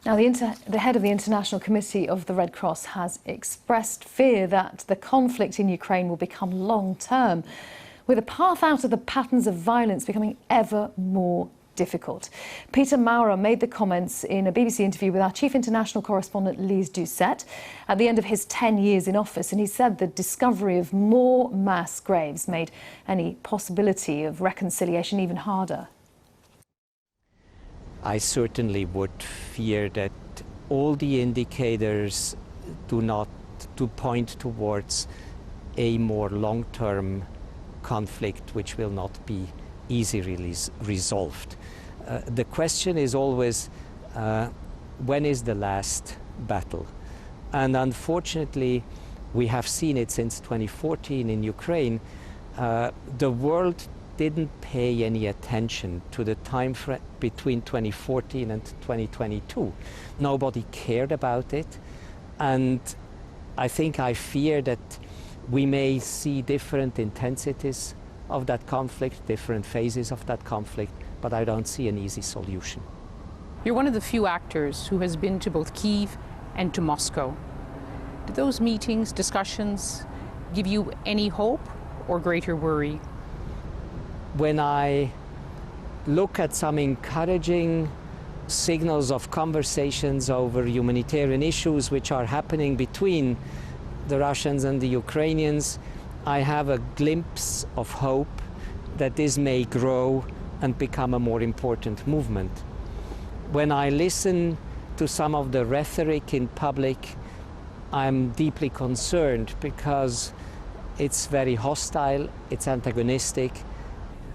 Now, the head of the International Committee of the Red Cross has expressed fear that the conflict in Ukraine will become long-term, with a path out of the patterns of violence becoming ever more difficult. Peter Maurer made the comments in a BBC interview with our chief international correspondent Lyse Doucet at the end of his 10 years in office, and he said the discovery of more mass graves made any possibility of reconciliation even harder. I certainly would fear that all the indicators do point towards a more long-term conflict which will not be easily resolved. The question is always, when is the last battle? And unfortunately, we have seen it since 2014 in Ukraine. The world didn't pay any attention to the time frame between 2014 and 2022. Nobody cared about it, and I fear that we may see different intensities of that conflict, different phases of that conflict, but I don't see an easy solution. You're one of the few actors who has been to both Kyiv and to Moscow. Did those meetings, discussions, give you any hope or greater worry? When I look at some encouraging signals of conversations over humanitarian issues which are happening between the Russians and the Ukrainians, I have a glimpse of hope that this may grow and become a more important movement. When I listen to some of the rhetoric in public, I'm deeply concerned because it's very hostile, it's antagonistic.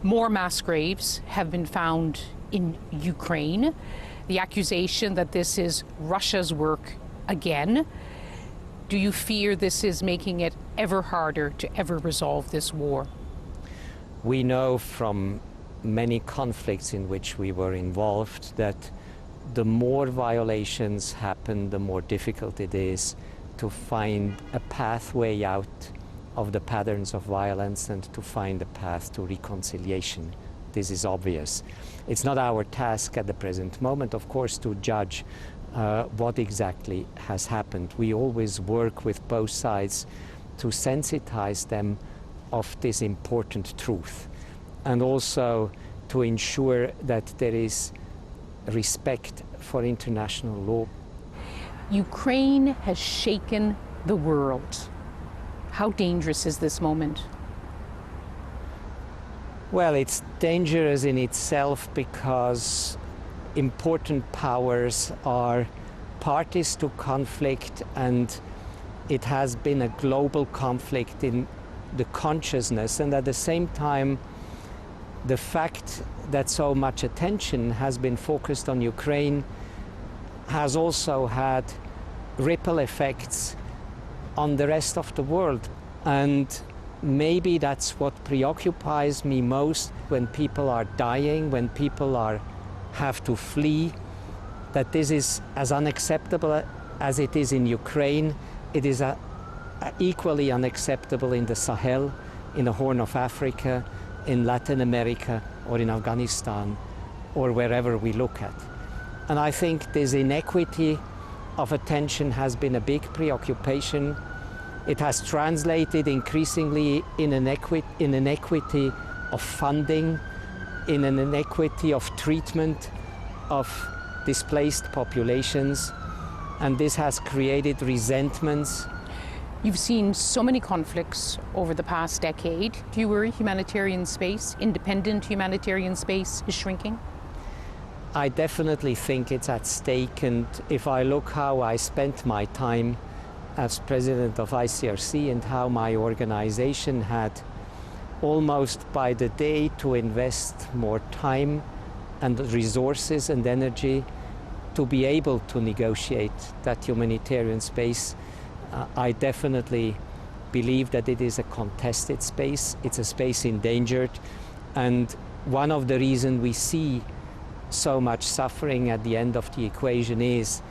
More mass graves have been found in Ukraine. The accusation that this is Russia's work again. Do you fear this is making it ever harder to ever resolve this war? We know from many conflicts in which we were involved that the more violations happen, the more difficult it is to find a pathway out of the patterns of violence and to find a path to reconciliation. This is obvious. It's not our task at the present moment, of course, to judge what exactly has happened. We always work with both sides to sensitize them of this important truth, and also to ensure that there is respect for international law. Ukraine has shaken the world. How dangerous is this moment? Well, it's dangerous in itself because important powers are parties to conflict, and it has been a global conflict in the consciousness, and at the same time the fact that so much attention has been focused on Ukraine has also had ripple effects on the rest of the world. And maybe that's what preoccupies me most, when people are dying, when people have to flee, that this is as unacceptable as it is in Ukraine. It is equally unacceptable in the Sahel, in the Horn of Africa, in Latin America, or in Afghanistan, or wherever we look at. And I think this inequity of attention has been a big preoccupation. It has translated increasingly in an inequity of funding, in an inequity of treatment of displaced populations, and this has created resentments. You've seen so many conflicts over the past decade. Do you worry humanitarian space, independent humanitarian space, is shrinking? I definitely think it's at stake, and if I look how I spent my time as president of ICRC and how my organization had almost by the day to invest more time and resources and energy to be able to negotiate that humanitarian space, I definitely believe that it is a contested space. It's a space endangered, and one of the reasons we see so much suffering at the end of the equation is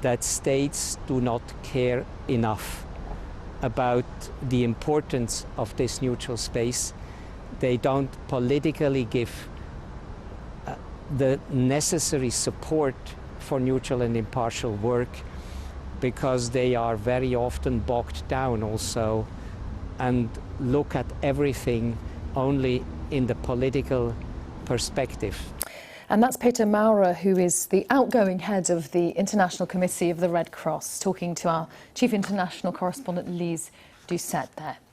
that states do not care enough about the importance of this neutral space. They don't politically give the necessary support for neutral and impartial work, because they are very often bogged down also and look at everything only in the political perspective. And that's Peter Maurer, who is the outgoing head of the International Committee of the Red Cross, talking to our Chief International Correspondent Lyse Doucet there.